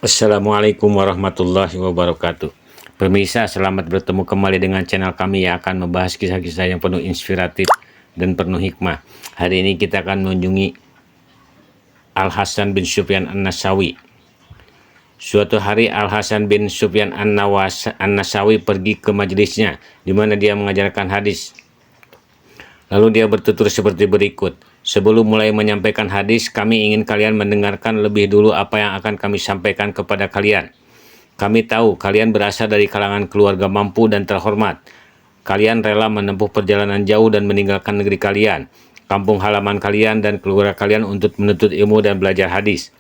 Assalamualaikum warahmatullahi wabarakatuh. Pemirsa, selamat bertemu kembali dengan channel kami yang akan membahas kisah-kisah yang penuh inspiratif dan penuh hikmah. Hari ini kita akan mengunjungi Al Hasan bin Sufyan An-Nasawi. Suatu hari Al Hasan bin Sufyan An-Nasawi pergi ke majelisnya, di mana dia mengajarkan hadis. Lalu dia bertutur seperti berikut. Sebelum mulai menyampaikan hadis, kami ingin kalian mendengarkan lebih dulu apa yang akan kami sampaikan kepada kalian. Kami tahu kalian berasal dari kalangan keluarga mampu dan terhormat. Kalian rela menempuh perjalanan jauh dan meninggalkan negeri kalian, kampung halaman kalian dan keluarga kalian untuk menuntut ilmu dan belajar hadis.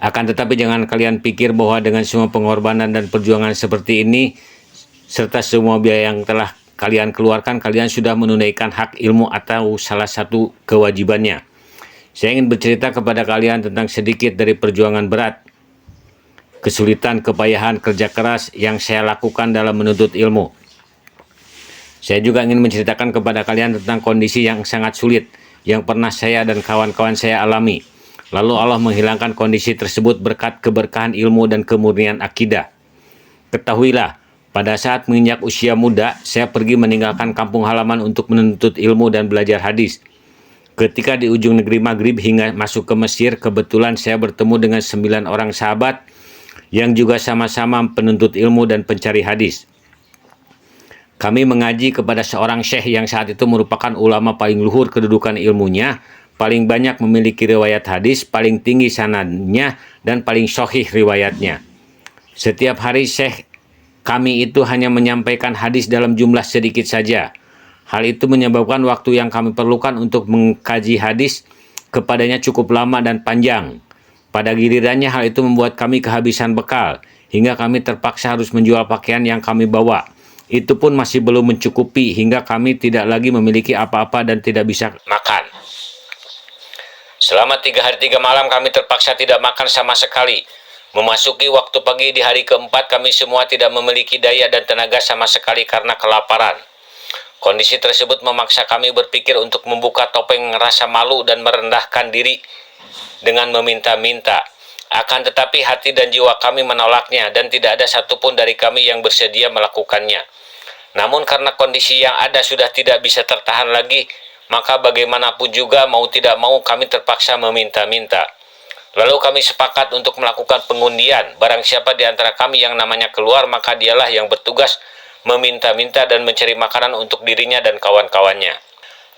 Akan tetapi jangan kalian pikir bahwa dengan semua pengorbanan dan perjuangan seperti ini, serta semua biaya yang telah kalian keluarkan, kalian sudah menunaikan hak ilmu atau salah satu kewajibannya. Saya ingin bercerita kepada kalian tentang sedikit dari perjuangan berat, kesulitan, kepayahan, kerja keras yang saya lakukan dalam menuntut ilmu. Saya juga ingin menceritakan kepada kalian tentang kondisi yang sangat sulit yang pernah saya dan kawan-kawan saya alami. Lalu Allah menghilangkan kondisi tersebut berkat keberkahan ilmu dan kemurnian akidah. Ketahuilah, pada saat menginjak usia muda, saya pergi meninggalkan kampung halaman untuk menuntut ilmu dan belajar hadis. Ketika di ujung negeri Maghrib hingga masuk ke Mesir, kebetulan saya bertemu dengan 9 orang sahabat yang juga sama-sama penuntut ilmu dan pencari hadis. Kami mengaji kepada seorang syekh yang saat itu merupakan ulama paling luhur kedudukan ilmunya, paling banyak memiliki riwayat hadis, paling tinggi sanadnya, dan paling sahih riwayatnya. Setiap hari syekh kami itu hanya menyampaikan hadis dalam jumlah sedikit saja. Hal itu menyebabkan waktu yang kami perlukan untuk mengkaji hadis kepadanya cukup lama dan panjang. Pada gilirannya hal itu membuat kami kehabisan bekal, hingga kami terpaksa harus menjual pakaian yang kami bawa. Itu pun masih belum mencukupi, hingga kami tidak lagi memiliki apa-apa dan tidak bisa makan. Selama 3 hari 3 malam kami terpaksa tidak makan sama sekali. Memasuki waktu pagi di hari keempat, kami semua tidak memiliki daya dan tenaga sama sekali karena kelaparan. Kondisi tersebut memaksa kami berpikir untuk membuka topeng rasa malu dan merendahkan diri dengan meminta-minta. Akan tetapi hati dan jiwa kami menolaknya dan tidak ada satupun dari kami yang bersedia melakukannya. Namun karena kondisi yang ada sudah tidak bisa tertahan lagi, maka bagaimanapun juga mau tidak mau kami terpaksa meminta-minta. Lalu kami sepakat untuk melakukan pengundian. Barang siapa di antara kami yang namanya keluar, maka dialah yang bertugas meminta-minta dan mencari makanan untuk dirinya dan kawan-kawannya.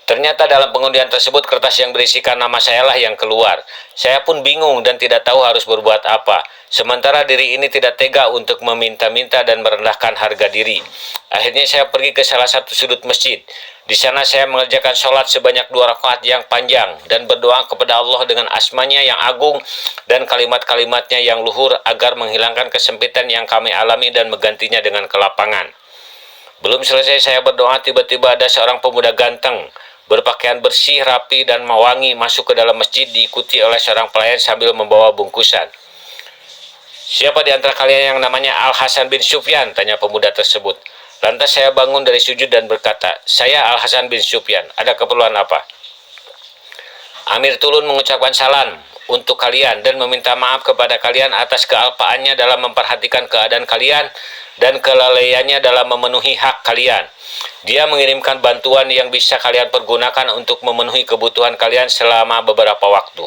Ternyata dalam pengundian tersebut kertas yang berisikan nama saya lah yang keluar. Saya pun bingung dan tidak tahu harus berbuat apa. Sementara diri ini tidak tega untuk meminta-minta dan merendahkan harga diri. Akhirnya saya pergi ke salah satu sudut masjid. Di sana saya mengerjakan sholat sebanyak 2 rakaat yang panjang dan berdoa kepada Allah dengan asmanya yang agung dan kalimat-kalimatnya yang luhur agar menghilangkan kesempitan yang kami alami dan menggantinya dengan kelapangan. Belum selesai saya berdoa, tiba-tiba ada seorang pemuda ganteng, berpakaian bersih, rapi, dan mewangi masuk ke dalam masjid diikuti oleh seorang pelayan sambil membawa bungkusan. "Siapa di antara kalian yang namanya Al Hasan bin Sufyan?" tanya pemuda tersebut. Lantas saya bangun dari sujud dan berkata, "Saya Al Hasan bin Sufyan, ada keperluan apa?" "Amir Tulun mengucapkan salam untuk kalian dan meminta maaf kepada kalian atas kealpaannya dalam memperhatikan keadaan kalian dan kelalaiannya dalam memenuhi hak kalian. Dia mengirimkan bantuan yang bisa kalian pergunakan untuk memenuhi kebutuhan kalian selama beberapa waktu.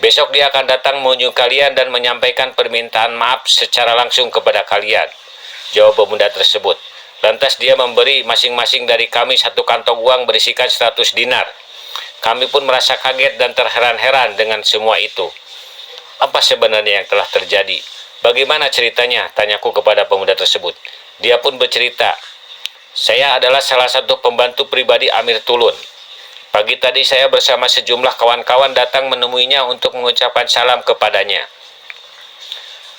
Besok dia akan datang mengunjungi kalian dan menyampaikan permintaan maaf secara langsung kepada kalian," jawab pemuda tersebut. Lantas dia memberi masing-masing dari kami 1 kantong uang berisikan 100 dinar. Kami pun merasa kaget dan terheran-heran dengan semua itu. "Apa sebenarnya yang telah terjadi? Bagaimana ceritanya?" tanyaku kepada pemuda tersebut. Dia pun bercerita, "Saya adalah salah satu pembantu pribadi Amir Tulun. Pagi tadi saya bersama sejumlah kawan-kawan datang menemuinya untuk mengucapkan salam kepadanya.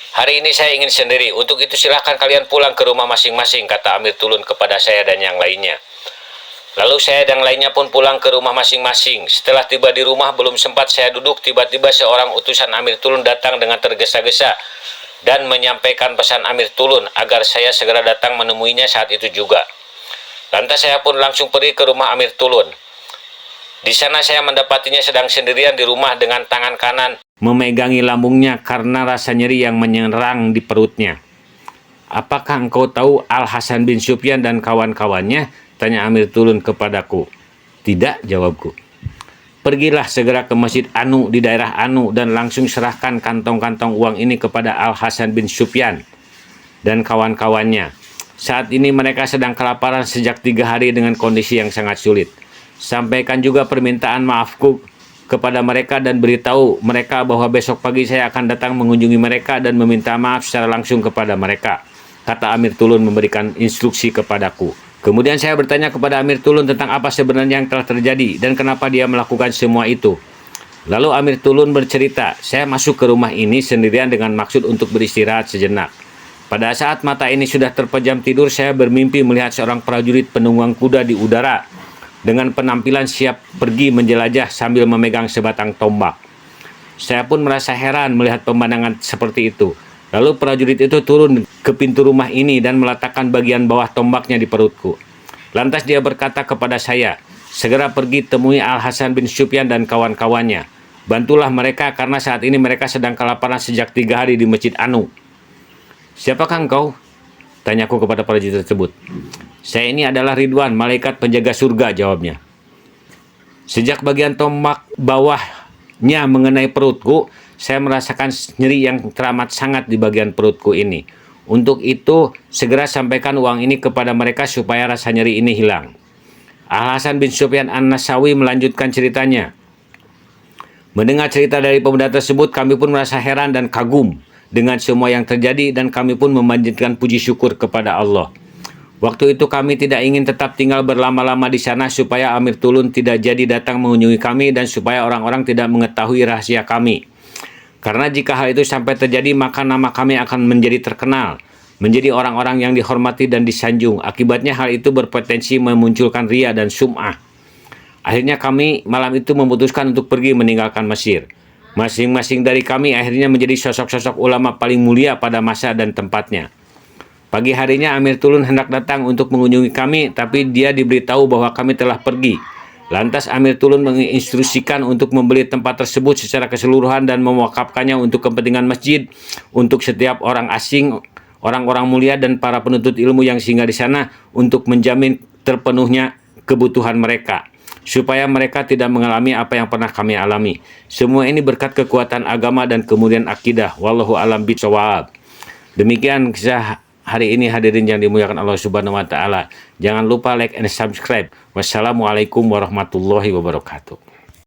Hari ini saya ingin sendiri, untuk itu silahkan kalian pulang ke rumah masing-masing," kata Amir Tulun kepada saya dan yang lainnya. Lalu saya dan lainnya pun pulang ke rumah masing-masing. Setelah tiba di rumah, belum sempat saya duduk, tiba-tiba seorang utusan Amir Tulun datang dengan tergesa-gesa dan menyampaikan pesan Amir Tulun agar saya segera datang menemuinya saat itu juga. Lantas saya pun langsung pergi ke rumah Amir Tulun. Di sana saya mendapatinya sedang sendirian di rumah dengan tangan kanan memegangi lambungnya karena rasa nyeri yang menyerang di perutnya. "Apakah engkau tahu Al-Hasan bin Sufyan dan kawan-kawannya?" tanya Amir Tulun kepadaku. "Tidak," jawabku. "Pergilah segera ke Masjid Anu di daerah Anu dan langsung serahkan kantong-kantong uang ini kepada Al-Hasan bin Sufyan dan kawan-kawannya. Saat ini mereka sedang kelaparan sejak 3 hari dengan kondisi yang sangat sulit. Sampaikan juga permintaan maafku kepada mereka dan beritahu mereka bahwa besok pagi saya akan datang mengunjungi mereka dan meminta maaf secara langsung kepada mereka," kata Amir Tulun memberikan instruksi kepadaku. Kemudian saya bertanya kepada Amir Tulun tentang apa sebenarnya yang telah terjadi dan kenapa dia melakukan semua itu. Lalu Amir Tulun bercerita, "Saya masuk ke rumah ini sendirian dengan maksud untuk beristirahat sejenak. Pada saat mata ini sudah terpejam tidur, saya bermimpi melihat seorang prajurit penunggang kuda di udara dengan penampilan siap pergi menjelajah sambil memegang sebatang tombak. Saya pun merasa heran melihat pemandangan seperti itu. Lalu prajurit itu turun ke pintu rumah ini dan meletakkan bagian bawah tombaknya di perutku. Lantas dia berkata kepada saya, 'Segera pergi temui Al-Hasan bin Sufyan dan kawan-kawannya. Bantulah mereka karena saat ini mereka sedang kelaparan sejak 3 hari di Masjid Anu.' 'Siapakah engkau?' tanyaku kepada prajurit tersebut. 'Saya ini adalah Ridwan, malaikat penjaga surga,' jawabnya. Sejak bagian tombak bawahnya mengenai perutku, saya merasakan nyeri yang teramat sangat di bagian perutku ini. Untuk itu, segera sampaikan uang ini kepada mereka supaya rasa nyeri ini hilang.' Al-Hasan bin Sufyan An-Nasawi melanjutkan ceritanya. Mendengar cerita dari pemuda tersebut, kami pun merasa heran dan kagum dengan semua yang terjadi dan kami pun memanjatkan puji syukur kepada Allah. Waktu itu kami tidak ingin tetap tinggal berlama-lama di sana supaya Amir Tulun tidak jadi datang mengunjungi kami dan supaya orang-orang tidak mengetahui rahasia kami. Karena jika hal itu sampai terjadi, maka nama kami akan menjadi terkenal, menjadi orang-orang yang dihormati dan disanjung. Akibatnya hal itu berpotensi memunculkan ria dan sum'ah. Akhirnya kami malam itu memutuskan untuk pergi meninggalkan Mesir. Masing-masing dari kami akhirnya menjadi sosok-sosok ulama paling mulia pada masa dan tempatnya. Pagi harinya Amir Tulun hendak datang untuk mengunjungi kami, tapi dia diberitahu bahwa kami telah pergi. Lantas Amir Tulun menginstruksikan untuk membeli tempat tersebut secara keseluruhan dan mewakafkannya untuk kepentingan masjid, untuk setiap orang asing, orang-orang mulia dan para penuntut ilmu yang singgah di sana untuk menjamin terpenuhnya kebutuhan mereka, supaya mereka tidak mengalami apa yang pernah kami alami. Semua ini berkat kekuatan agama dan kemudian akidah. Wallahu a'lam bishawab. Demikian kisah hari ini hadirin yang dimuliakan Allah Subhanahu wa taala. Jangan lupa like and subscribe. Wassalamualaikum warahmatullahi wabarakatuh.